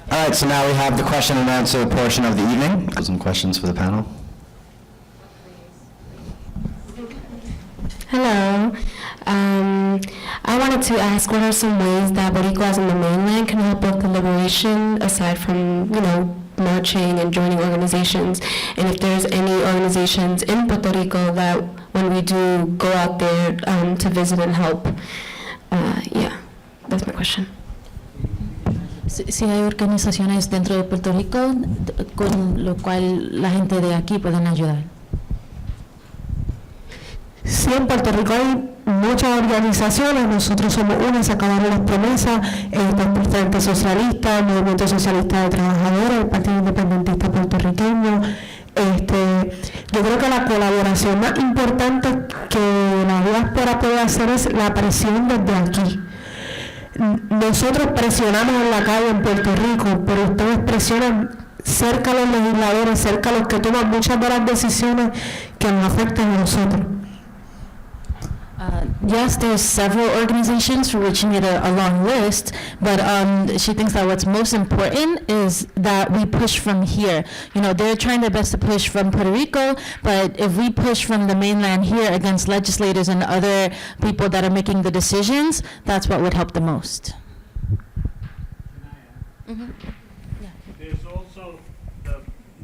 All right, so now we have the question and answer portion of the evening. Some questions for the panel. Hello. I wanted to ask, what are some ways that Boricuas in the mainland can help with the liberation, aside from, marching and joining organizations? And if there's any organizations in Puerto Rico that, when we do go out there to visit and help, that's my question. Si hay organizaciones dentro de Puerto Rico con lo cual la gente de aquí pueden ayudar. Sí, en Puerto Rico hay muchas organizaciones, nosotros somos una, se acabaron las promesas, el Frente Socialista, el Movimiento Socialista de Trabajadores, el Partido Independentista Puertorriqueño. Yo creo que la colaboración más importante que la diáspora puede hacer es la presión desde aquí. Nosotros presionamos en la calle en Puerto Rico, pero ustedes presionan cerca a los legisladores, cerca a los que toman muchas de las decisiones que nos afectan a nosotros. Yes, there's several organizations for which you need a long list, but she thinks that what's most important is that we push from here. They're trying their best to push from Puerto Rico, but if we push from the mainland here against legislators and other people that are making the decisions, that's what would help the most. Mm-hmm. Yeah. There's also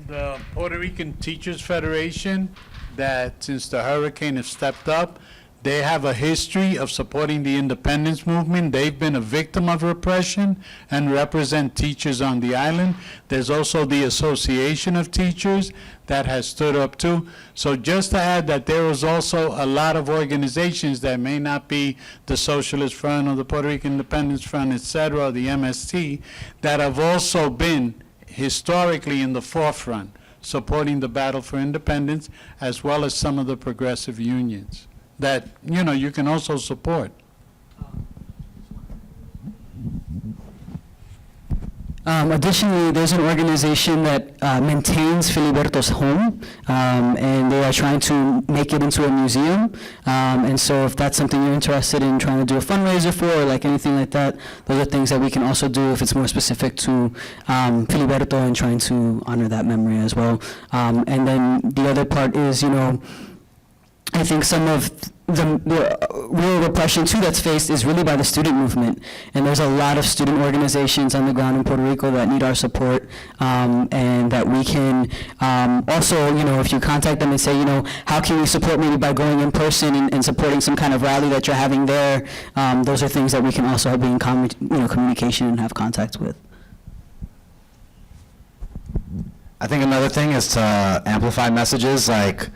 the Puerto Rican Teachers Federation that, since the hurricane has stepped up, they have a history of supporting the independence movement. They've been a victim of repression and represent teachers on the island. There's also the Association of Teachers that has stood up too. So just to add that there is also a lot of organizations that may not be the Socialist Front or the Puerto Rican Independence Front, et cetera, or the MST, that have also been historically in the forefront, supporting the battle for independence, as well as some of the progressive unions that you can also support. Additionally, there's an organization that maintains Filiberto's home, and they are trying to make it into a museum. And so if that's something you're interested in trying to do a fundraiser for, or like anything like that, those are things that we can also do if it's more specific to Filiberto and trying to honor that memory as well. And then the other part is, I think some of the real repression too that's faced is really by the student movement, and there's a lot of student organizations on the ground in Puerto Rico that need our support, and that we can also, if you contact them and say, how can we support, maybe by going in person and supporting some kind of rally that you're having there, those are things that we can also be in communication and have contact with. I think another thing is to amplify messages like,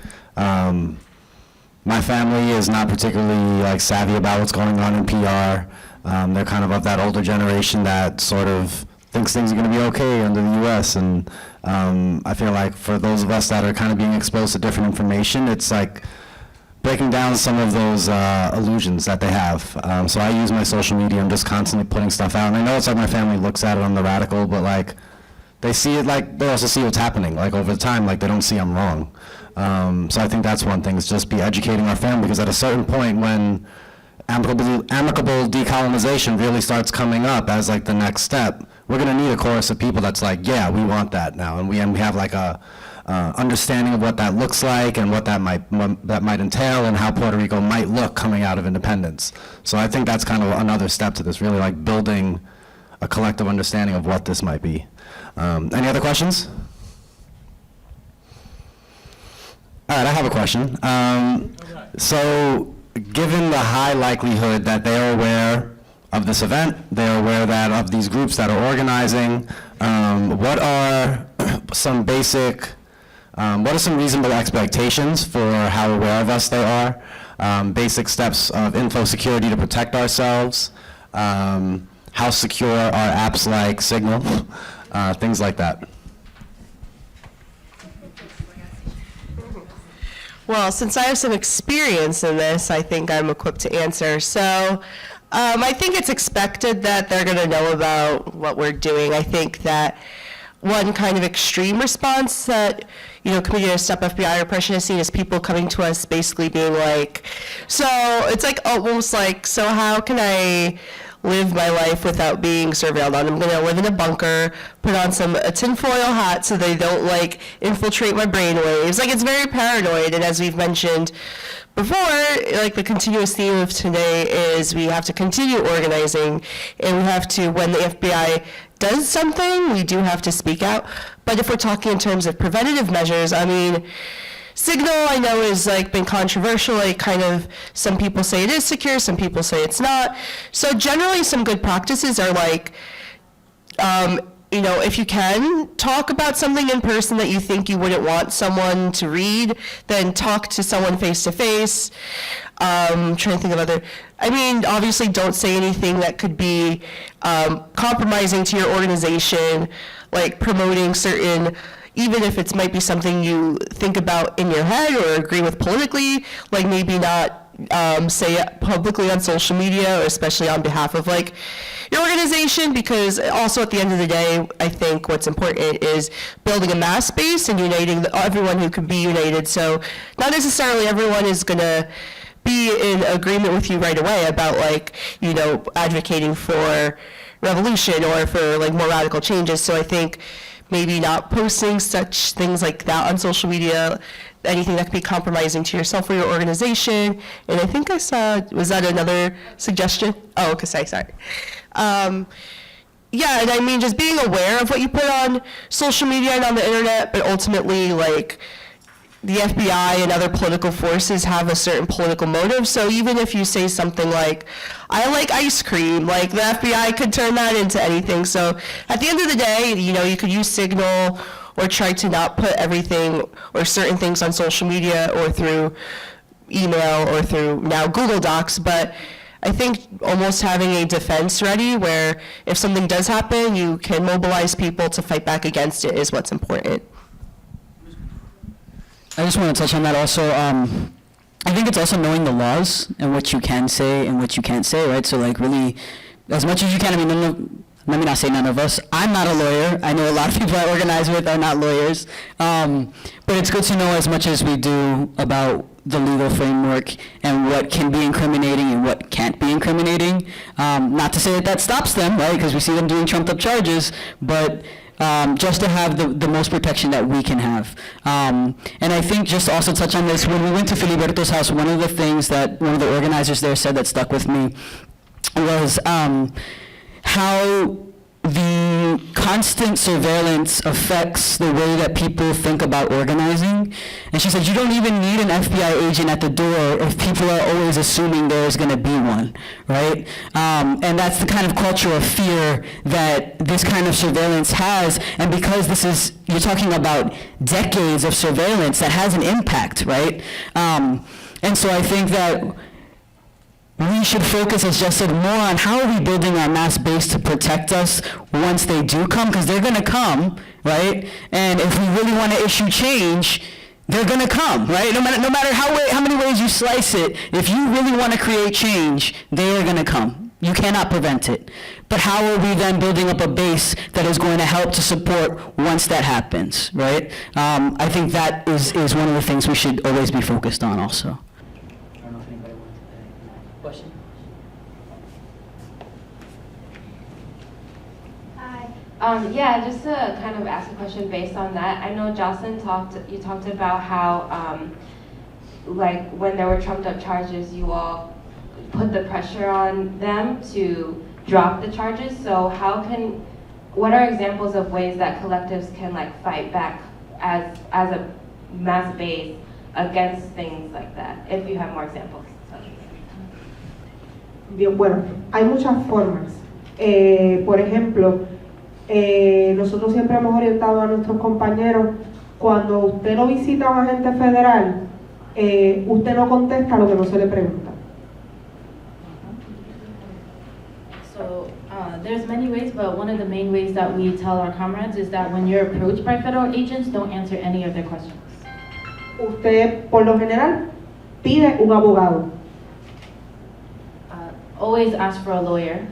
my family is not particularly savvy about what's going on in PR. They're kind of that older generation that sort of thinks things are going to be okay under the U.S. And I feel like for those of us that are kind of being exposed to different information, it's like breaking down some of those illusions that they have. So I use my social media. I'm just constantly putting stuff out. And I know it's like my family looks at it, I'm the radical, but they see it they also see what's happening. Over time, they don't see I'm wrong. So I think that's one thing, is just be educating our family, because at a certain point when amicable decolonization really starts coming up as the next step, we're going to need a chorus of people that's yeah, we want that now, and we have a understanding of what that looks like and what that might entail and how Puerto Rico might look coming out of independence. So I think that's kind of another step to this, really building a collective understanding of what this might be. Any other questions? All right, I have a question. So given the high likelihood that they are aware of this event, they are aware of these groups that are organizing, what are some reasonable expectations for how aware of us they are? Basic steps of info security to protect ourselves, how secure are apps like Signal, things like that. Well, since I have some experience in this, I think I'm equipped to answer. So I think it's expected that they're going to know about what we're doing. I think that one kind of extreme response that, Committee to Stop FBI Repression has seen is people coming to us basically being like, so it's like almost like, so how can I live my life without being surveilled on? I'm going to live in a bunker, put on a tinfoil hat so they don't like infiltrate my brainwaves. Like, it's very paranoid, and as we've mentioned before, like the continuous theme of today is we have to continue organizing, and we have to, when the FBI does something, we do have to speak out. But if we're talking in terms of preventative measures, I mean, Signal, I know, is like been controversial. Like, kind of, some people say it is secure, some people say it's not. So generally, some good practices are like, if you can talk about something in person that you think you wouldn't want someone to read, then talk to someone face to face. Trying to think of other. I mean, obviously, don't say anything that could be compromising to your organization, like promoting certain. Even if it might be something you think about in your head or agree with politically, like maybe not say it publicly on social media, or especially on behalf of like your organization, because also at the end of the day, I think what's important is building a mass base and uniting everyone who can be united. So not necessarily everyone is gonna be in agreement with you right away about like, advocating for revolution or for like more radical changes. So I think maybe not posting such things like that on social media, anything that could be compromising to yourself or your organization. And I think I saw, was that another suggestion? Oh, okay, sorry. Yeah, and I mean, just being aware of what you put on social media and on the internet, but ultimately, like, the FBI and other political forces have a certain political motive. So even if you say something like, I like ice cream, like the FBI could turn that into anything. So at the end of the day, you could use Signal or try to not put everything or certain things on social media or through email or through now Google Docs. But I think almost having a defense ready where if something does happen, you can mobilize people to fight back against it is what's important. I just want to touch on that also. I think it's also knowing the laws and what you can say and what you can't say, right? So like really, as much as you can, I mean, let me not say none of us. I'm not a lawyer. I know a lot of people I organize with are not lawyers. But it's good to know as much as we do about the legal framework and what can be incriminating and what can't be incriminating. Not to say that stops them, right? Because we see them doing trumped up charges, but just to have the most protection that we can have. And I think just to also touch on this, when we went to Filiberto's house, one of the things that one of the organizers there said that stuck with me was how the constant surveillance affects the way that people think about organizing. And she said, you don't even need an FBI agent at the door if people are always assuming there's going to be one, right? And that's the kind of culture of fear that this kind of surveillance has. And because you're talking about decades of surveillance, that has an impact, right? And so I think that we should focus, as Jess said, more on how are we building our mass base to protect us once they do come, because they're going to come, right? And if we really want to issue change, they're going to come, right? No matter how many ways you slice it, if you really want to create change, they are going to come. You cannot prevent it. But how are we then building up a base that is going to help to support once that happens, right? I think that is one of the things we should always be focused on also. Question? Yeah, just to kind of ask a question based on that. I know Jocelyn you talked about how, like when there were trumped up charges, you all put the pressure on them to drop the charges. So what are examples of ways that collectives can like fight back as a mass base against things like that? If you have more examples. Bien, bueno, hay muchas formas. Por ejemplo, nosotros siempre hemos orientado a nuestros compañeros, cuando usted no visita a un agente federal, usted no contesta lo que no se le pregunta. So there's many ways, but one of the main ways that we tell our comrades is that when you're approached by federal agents, don't answer any of their questions. Usted, por lo general, pide un abogado. Always ask for a lawyer.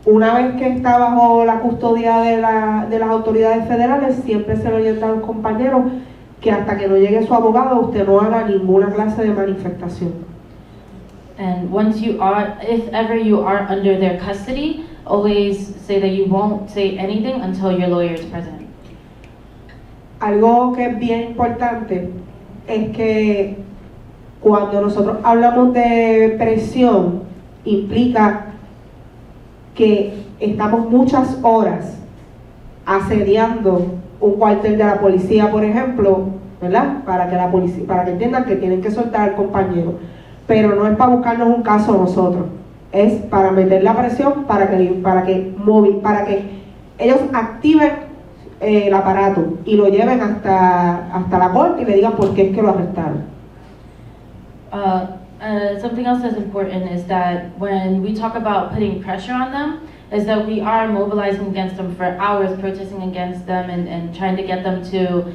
Una vez que está bajo la custodia de las autoridades federales, siempre se le orienta a los compañeros que hasta que no llegue su abogado, usted no haga ninguna clase de manifestación. And once you are, if ever you are under their custody, always say that you won't say anything until your lawyer is present. Algo que es bien importante es que cuando nosotros hablamos de presión, implica que estamos muchas horas asediando un cuartel de la policía, por ejemplo, ¿verdad? Para que entiendan que tienen que soltar al compañero. Pero no es para buscarnos un caso nosotros, es para meter la presión para que ellos activen el aparato y lo lleven hasta la corte y le digan por qué es que lo arrestaron. Something else that's important is that when we talk about putting pressure on them, is that we are mobilizing against them for hours, protesting against them and trying to get them to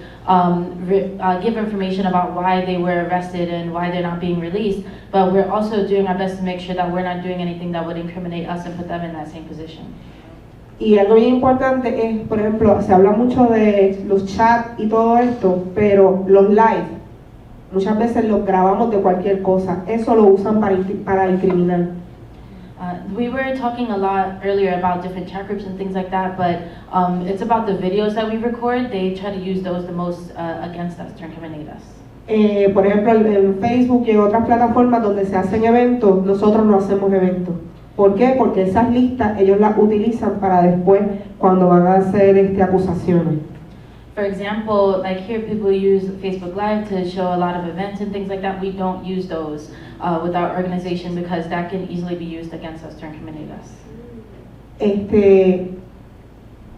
give information about why they were arrested and why they're not being released. But we're also doing our best to make sure that we're not doing anything that would incriminate us and put them in that same position. Y algo bien importante es, por ejemplo, se habla mucho de los chats y todo esto, pero los live, muchas veces los grabamos de cualquier cosa. Eso lo usan para incriminar. We were talking a lot earlier about different chat groups and things like that, but it's about the videos that we record. They try to use those the most against us to incriminate us. Por ejemplo, en Facebook y en otras plataformas donde se hacen eventos, nosotros no hacemos eventos. ¿Por qué? Porque esas listas ellos las utilizan para después cuando van a hacer acusaciones. For example, like here people use Facebook Live to show a lot of events and things like that. We don't use those with our organization because that can easily be used against us to incriminate us.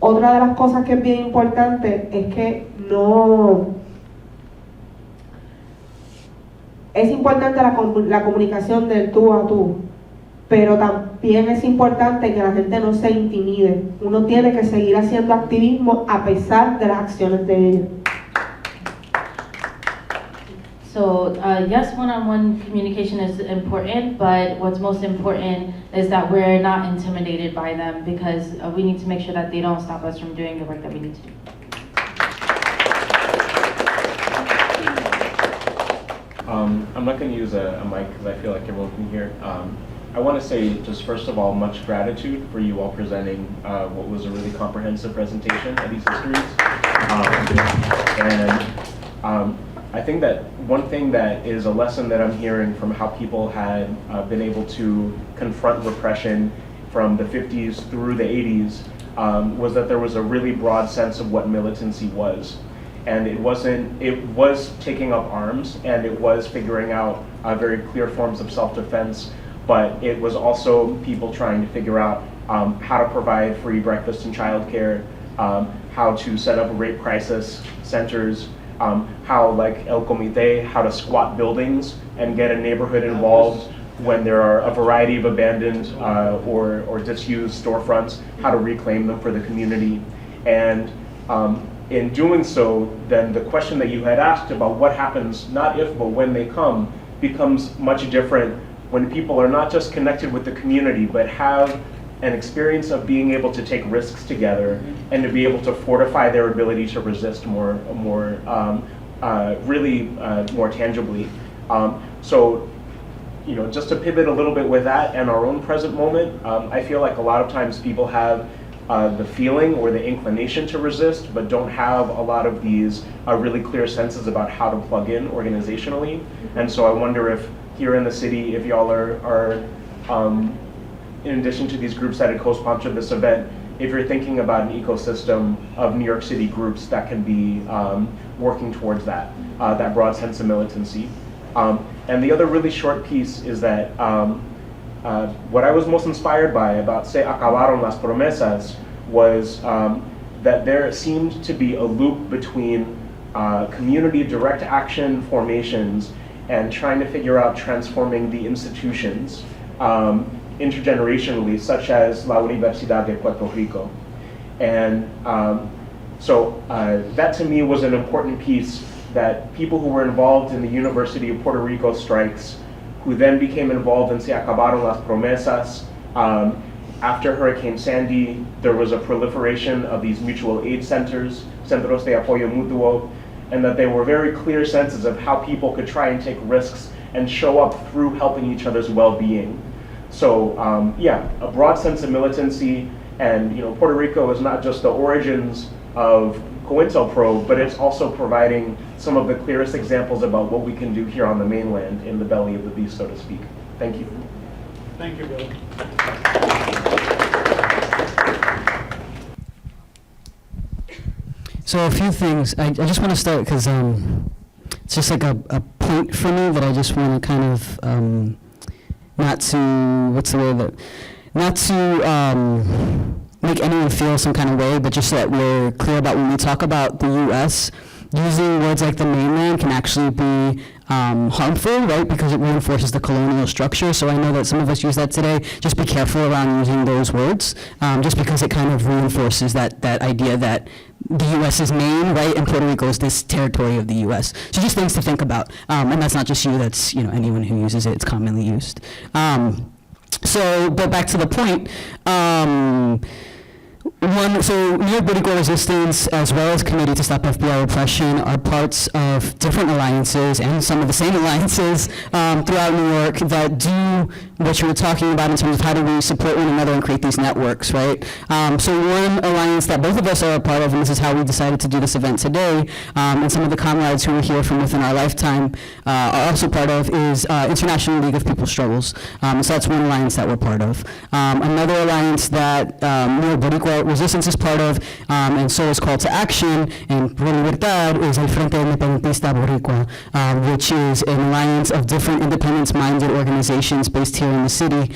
Otra de las cosas que es bien importante es que es importante la comunicación del tú a tú, pero también es importante que la gente no se intimide. Uno tiene que seguir haciendo activismo a pesar de las acciones de ellos. So yes, one-on-one communication is important, but what's most important is that we're not intimidated by them because we need to make sure that they don't stop us from doing the work that we need to do. I'm not going to use a mic because I feel like everyone can hear. I want to say just first of all, much gratitude for you all presenting what was a really comprehensive presentation of these histories. I think that one thing that is a lesson that I'm hearing from how people had been able to confront repression from the 50s through the 80s was that there was a really broad sense of what militancy was. And it was taking up arms and it was figuring out very clear forms of self-defense, but it was also people trying to figure out how to provide free breakfast and childcare, how to set up rape crisis centers, how, like El Comité, how to squat buildings and get a neighborhood involved when there are a variety of abandoned or disused storefronts, how to reclaim them for the community. And in doing so, then the question that you had asked about what happens, not if, but when they come, becomes much different when people are not just connected with the community, but have an experience of being able to take risks together and to be able to fortify their ability to resist more tangibly. So, you know, just to pivot a little bit with that and our own present moment, I feel like a lot of times people have the feeling or the inclination to resist, but don't have a lot of these really clear senses about how to plug in organizationally. And so I wonder if here in the city, if y'all are in addition to these groups that had co-sponsored this event, if you're thinking about an ecosystem of New York City groups that can be working towards that broad sense of militancy. And the other really short piece is that what I was most inspired by about Se Acabaron las Promesas was that there seemed to be a loop between community direct action formations and trying to figure out transforming the institutions intergenerationally, such as La Universidad de Puerto Rico. And so that to me was an important piece, that people who were involved in the University of Puerto Rico strikes, who then became involved in Se Acabaron las Promesas, After Hurricane Sandy, there was a proliferation of these mutual aid centers, centros de apoyo mutuo, and that they were very clear senses of how people could try and take risks and show up through helping each other's well-being. So yeah, a broad sense of militancy, and Puerto Rico is not just the origins of COINTELPRO, but it's also providing some of the clearest examples about what we can do here on the mainland in the belly of the beast, so to speak. Thank you. Thank you, Bill. So a few things. I just want to start because it's just like a point for me that I just want to kind of not to make anyone feel some kind of way, but just so that we're clear about when we talk about the U.S., using words like the mainland can actually be harmful, right, because it reinforces the colonial structure. So I know that some of us use that today. Just be careful around using those words, just because it kind of reinforces that idea that the U.S. is main, right, and Puerto Rico is this territory of the U.S. So just things to think about, and that's not just you, that's anyone who uses it, it's commonly used. But back to the point, so New York Boricua Resistance, as well as Committee to Stop FBI Repression, are parts of different alliances and some of the same alliances throughout New York that do what you were talking about in terms of how do we support one another and create these networks, right? So one alliance that both of us are a part of, and this is how we decided to do this event today, and some of the comrades who are here from within our lifetime are also part of, is International League of People's Struggles. So that's one alliance that we're part of. Another alliance that New York Boricua Resistance is part of, and so is Call to Action, and Pro Libertad is El Frente Independentista Boricua, which is an alliance of different independence-minded organizations based here in the city,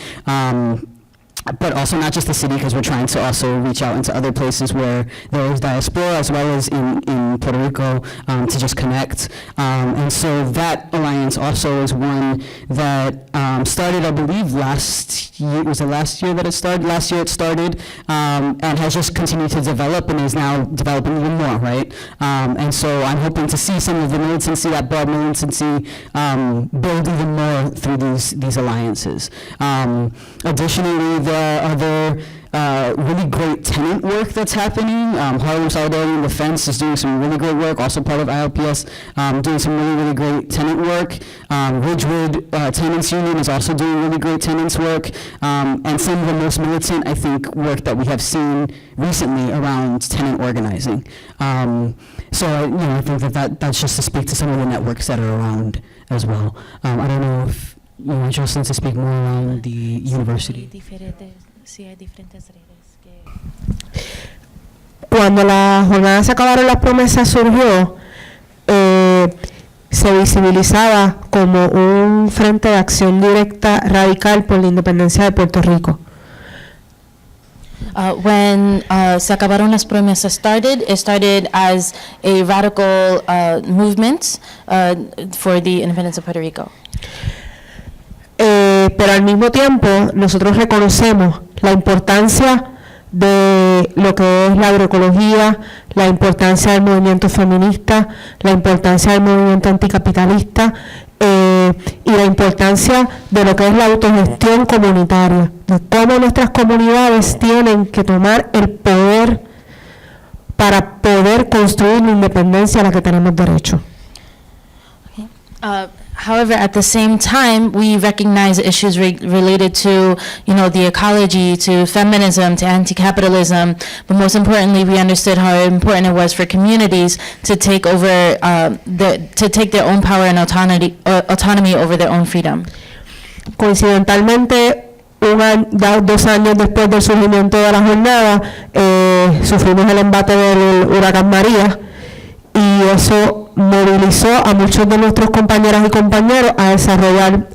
but also not just the city, because we're trying to also reach out into other places where there is diaspora, as well as in Puerto Rico, to just connect. And so that alliance also is one that started, I believe, last year. Was it last year that it started? Last year it started, and has just continued to develop and is now developing even more, right? And so I'm hoping to see some of the militancy, that broad militancy, build even more through these alliances. Additionally, there are other really great tenant work that's happening. Harlem Solidarity and Defense is doing some really great work, also part of ILPS, doing some really great tenant work. Ridgewood Tenants Union is also doing really great tenants work, and some of the most militant, I think, work that we have seen recently around tenant organizing. So I think that's just to speak to some of the networks that are around as well. I don't know if you want Jocelyn to speak more around the university. Cuando la jornada se acabaron las promesas surgió, se visibilizaba como un frente de acción directa radical por la independencia de Puerto Rico. When Se Acabaron las Promesas started, it started as a radical movement for the independence of Puerto Rico. Pero al mismo tiempo nosotros reconocemos la importancia de lo que es la agroecología, la importancia del movimiento feminista, la importancia del movimiento anticapitalista y la importancia de lo que es la autogestión comunitaria, de cómo nuestras comunidades tienen que tomar el poder para poder construir la independencia a la que tenemos derecho. However, at the same time, we recognize issues related to, the ecology, to feminism, to anti-capitalism. But most importantly, we understood how important it was for communities to take over, to take their own power and autonomy over their own freedom. Coincidentalmente, 2 años después del surgimiento de la jornada, sufrimos el embate del huracán María, y eso movilizó a muchos de nuestros compañeras y compañeros a desarrollar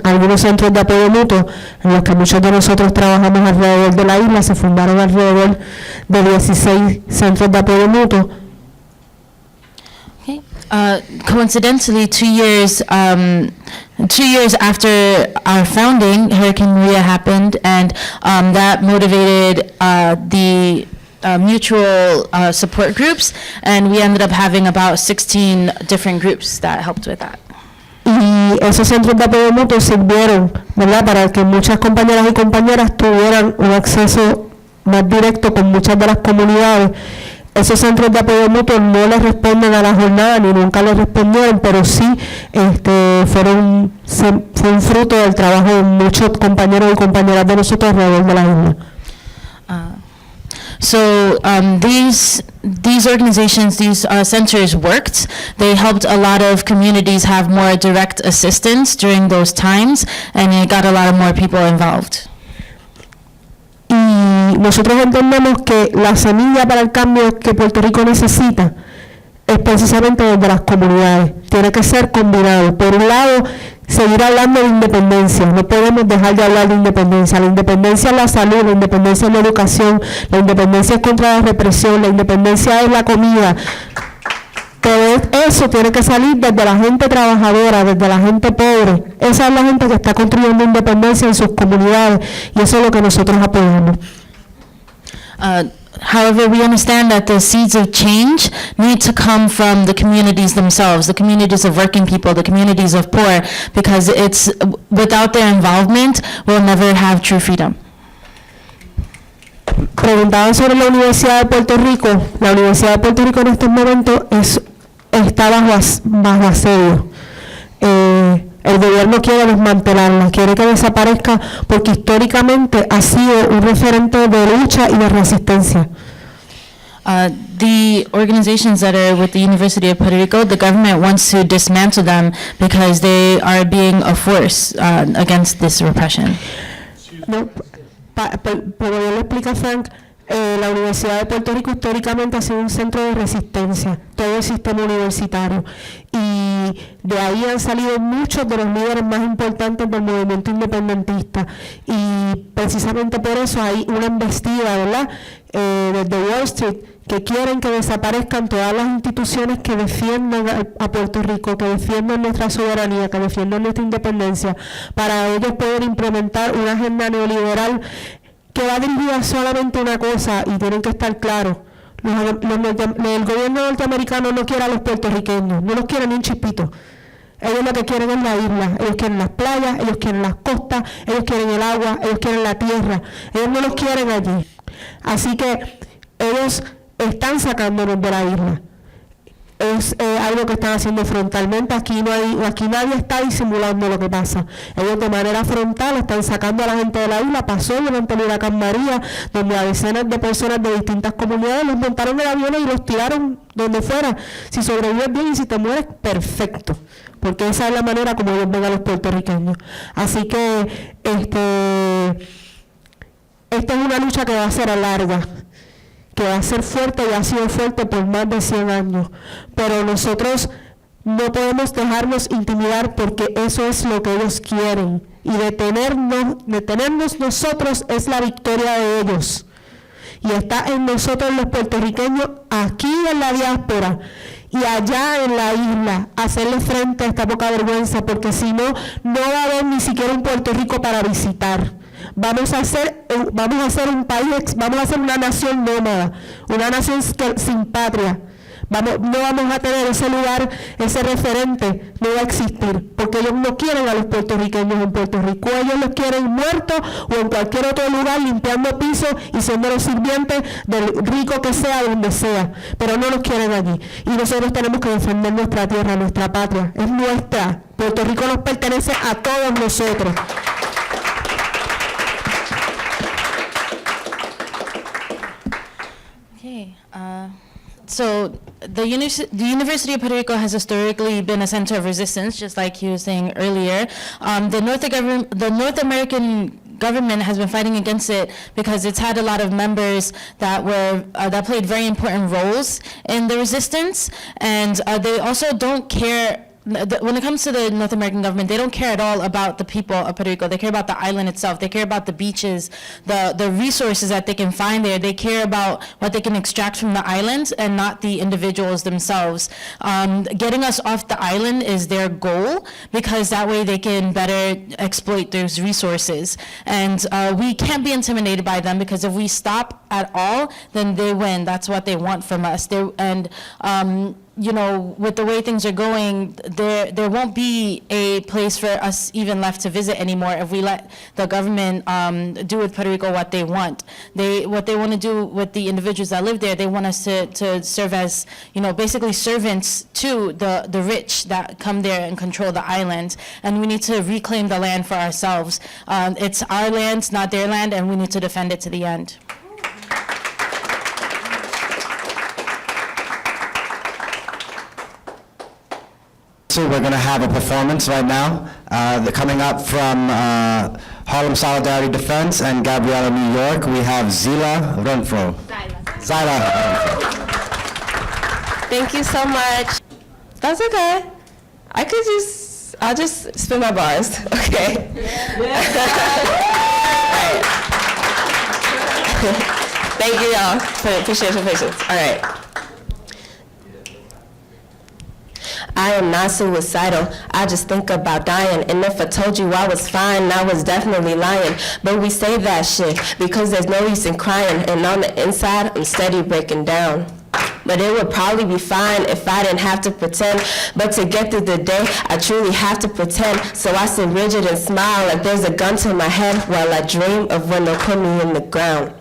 algunos centros de apoyo mutuo, en los que muchos de nosotros trabajamos alrededor de la isla. Se fundaron alrededor de 16 centros de apoyo mutuo. Okay. Coincidentally, 2 years after our founding, Hurricane Maria happened, and that motivated the mutual support groups, and we ended up having about 16 different groups that helped with that. Y Y esos centros de apoyo mutuo sirvieron, ¿verdad?, para que muchas compañeras y compañeras tuvieran un acceso más directo con muchas de las comunidades. Esos centros de apoyo mutuo no les responden a la jornada ni nunca les respondieron, pero sí fue un fruto del trabajo de muchos compañeros y compañeras de nosotros alrededor de la isla. These organizations, these centers worked. They helped a lot of communities have more direct assistance during those times, and it got a lot of more people involved. Y nosotros entendemos que la semilla para el cambio que Puerto Rico necesita es precisamente desde las comunidades. Tiene que ser combinado. Por un lado, seguir hablando de independencia. No podemos dejar de hablar de independencia. La independencia es la salud, la independencia es la educación, la independencia es contra la represión, la independencia es la comida. Todo eso tiene que salir desde la gente trabajadora, desde la gente pobre. Esa es la gente que está construyendo independencia en sus comunidades y eso es lo que nosotros apoyamos. However, we understand that the seeds of change need to come from the communities themselves, the communities of working people, the communities of poor, because it's without their involvement, we'll never have true freedom. Preguntaban sobre la Universidad de Puerto Rico. La Universidad de Puerto Rico en estos momentos está bajo asedio. El gobierno quiere desmantelarla, quiere que desaparezca porque históricamente ha sido un referente de lucha y de resistencia. The organizations that are with the University of Puerto Rico, the government wants to dismantle them because they are being a force against this repression. No, como yo le explico a Frank, la Universidad de Puerto Rico históricamente ha sido un centro de resistencia, todo el sistema universitario, y de ahí han salido muchos de los líderes más importantes del movimiento independentista, y precisamente por eso hay una embestida, ¿verdad?, desde Wall Street, que quieren que desaparezcan todas las instituciones que defiendan a Puerto Rico, que defiendan nuestra soberanía, que defiendan nuestra independencia, para ellos poder implementar una agenda neoliberal que va dirigida solamente a una cosa, y tienen que estar claros. El gobierno norteamericano no quiere a los puertorriqueños, no los quiere ni un chispito. Ellos lo que quieren es la isla, ellos quieren las playas, ellos quieren las costas, ellos quieren el agua, ellos quieren la tierra, ellos no los quieren allí. Así que ellos están sacándonos de la isla. Es algo que están haciendo frontalmente. Aquí nadie está disimulando lo que pasa. Ellos de manera frontal están sacando a la gente de la isla. Pasó durante el huracán María, donde a decenas de personas de distintas comunidades los montaron en aviones y los tiraron donde fuera. Si sobrevives bien y si te mueres, perfecto, porque esa es la manera como ellos ven a los puertorriqueños. Así que esta es una lucha que va a ser larga, que va a ser fuerte y ha sido fuerte por más de 100 años. Pero nosotros no podemos dejarnos intimidar porque eso es lo que ellos quieren. Y detenernos nosotros es la victoria de ellos. Y está en nosotros los puertorriqueños, aquí en la diáspora y allá en la isla, hacerle frente a esta poca vergüenza, porque si no, no va a haber ni siquiera un Puerto Rico para visitar. Vamos a ser un país, vamos a ser una nación nómada, una nación sin patria. No vamos a tener ese lugar, ese referente, no va a existir, porque ellos no quieren a los puertorriqueños en Puerto Rico, ellos los quieren muertos o en cualquier otro lugar limpiando pisos y siendo los sirvientes del rico que sea, donde sea, pero no los quieren allí. Y nosotros tenemos que defender nuestra tierra, nuestra patria, es nuestra. Puerto Rico nos pertenece a todos nosotros. Okay. So the University of Puerto Rico has historically been a center of resistance, just like he was saying earlier. The North American government has been fighting against it because it's had a lot of members that played very important roles in the resistance, and they also don't care. When it comes to the North American government, they don't care at all about the people of Puerto Rico. They care about the island itself. They care about the beaches, the resources that they can find there. They care about what they can extract from the island and not the individuals themselves. Getting us off the island is their goal because that way they can better exploit those resources. And we can't be intimidated by them because if we stop at all, then they win. That's what they want from us. you know, with the way things are going, there won't be a place for us even left to visit anymore if we let the government do with Puerto Rico what they want. What they want to do with the individuals that live there, they want us to serve as, you know, basically servants to the rich that come there and control the island. And we need to reclaim the land for ourselves. It's our land, not their land, and we need to defend it to the end. So we're going to have a performance right now. They're coming up from Harlem Solidarity Defense and Gabriela, New York. We have Zila Renfro. Zyla. Thank you so much. That's okay. I'll just spin my bars, okay? Thank you, y'all. Appreciate your patience. All right. I am not suicidal, I just think about dying. And if I told you I was fine, I was definitely lying. But we say that shit because there's no use in crying. And on the inside, I'm steady breaking down. But it would probably be fine if I didn't have to pretend. But to get through the day, I truly have to pretend. So I sit rigid and smile like there's a gun to my head while I dream of when they'll put me in the ground.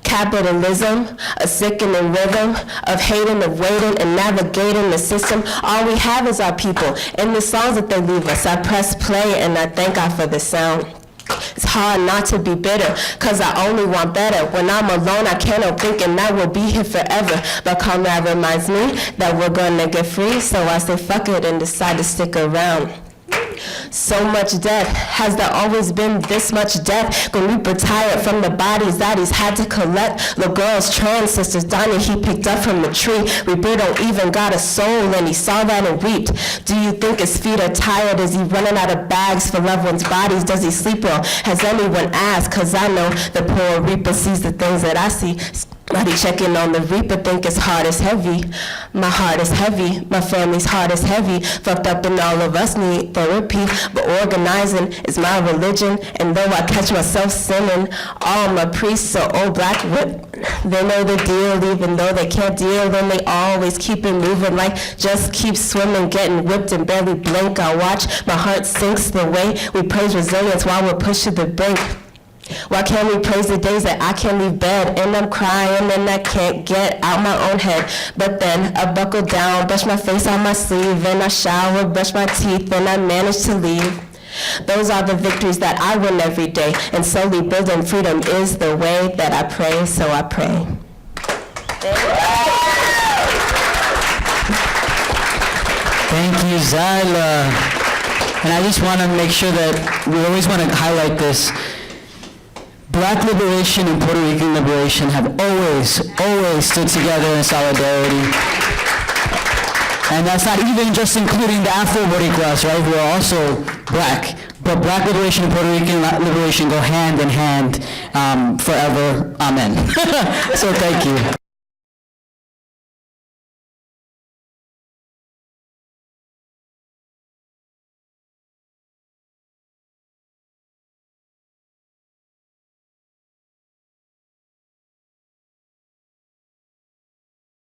Capitalism, a sickening rhythm of hating, of waiting, and navigating the system. All we have is our people and the songs that they leave us. I press play and I thank God for the sound. It's hard not to be bitter, cause I only want better. When I'm alone, I can't help thinking that we'll be here forever. But Conrad reminds me that we're gonna get free, so I say fuck it and decide to stick around. So much death. Has there always been this much death? Gonna be retired from the bodies that he's had to collect. Little girls, trans sisters, Donnie he picked up from the tree. Reaper don't even got a soul and he saw that and wept. Do you think his feet are tired? Is he running out of bags for loved ones' bodies? Does he sleep well? Has anyone asked? Cause I know the poor Reaper sees the things that I see. Somebody checking on the Reaper think his heart is heavy. My heart is heavy, my family's heart is heavy. Fucked up and all of us need therapy. But organizing is my religion. And though I catch myself sinning, all my priests are old black women. They know the deal, even though they can't deal. Then they always keep it moving like just keep swimming, getting whipped and barely blink. I watch my heart sinks the way we praise resilience while we're pushed to the brink. Why can't we praise the days that I can't leave bed and I'm crying and I can't get out my own head? But then I buckle down, brush my face on my sleeve, and I shower, brush my teeth, and I manage to leave. Those are the victories that I win every day, and slowly building freedom is the way that I pray, so I pray. Thank you, Zyla. And I just want to make sure that we always want to highlight this. Black liberation and Puerto Rican liberation have always stood together in solidarity. And that's not even just including the Afro-Boricuas, right, who are also black. But black liberation and Puerto Rican liberation go hand in hand forever. Amen. So thank you.